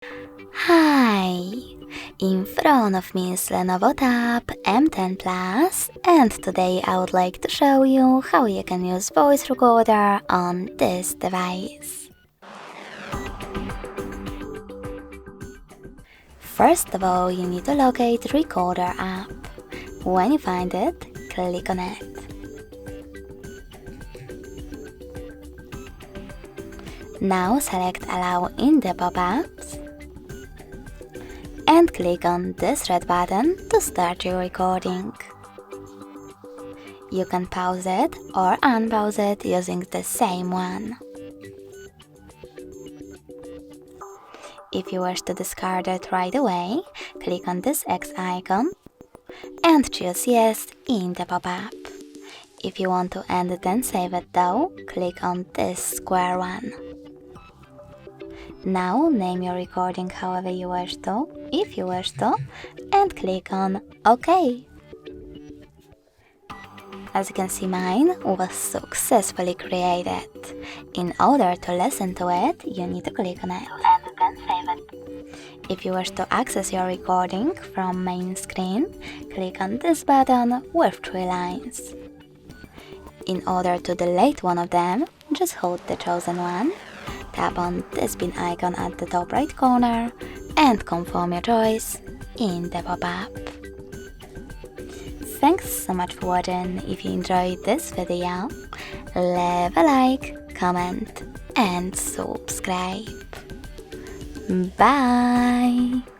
Hi! In front of me is Lenovo TAB M10 Plus, and today I would like to show you how you can use voice recorder on this device. First of all, you need to locate Recorder app. When you find it, click on it. Now select Allow in the pop-ups and click on this red button to start your recording. You can pause it or unpause it using the same one. If you wish to discard it right away, click on this X icon and choose Yes in the pop-up. If you want to end it and save it though, click on this square one. Now name your recording however you wish to, if you wish to, and click on OK. As you can see, mine was successfully created. In order to listen to it, you need to click on it and then save it. If you wish to access your recording from main screen, click on this button with 3 lines. In order to delete one of them, just hold the chosen one, tap on this pin icon at the top right corner, and confirm your choice in the pop-up. Thanks so much for watching. If you enjoyed this video, leave a like, comment and subscribe. Bye!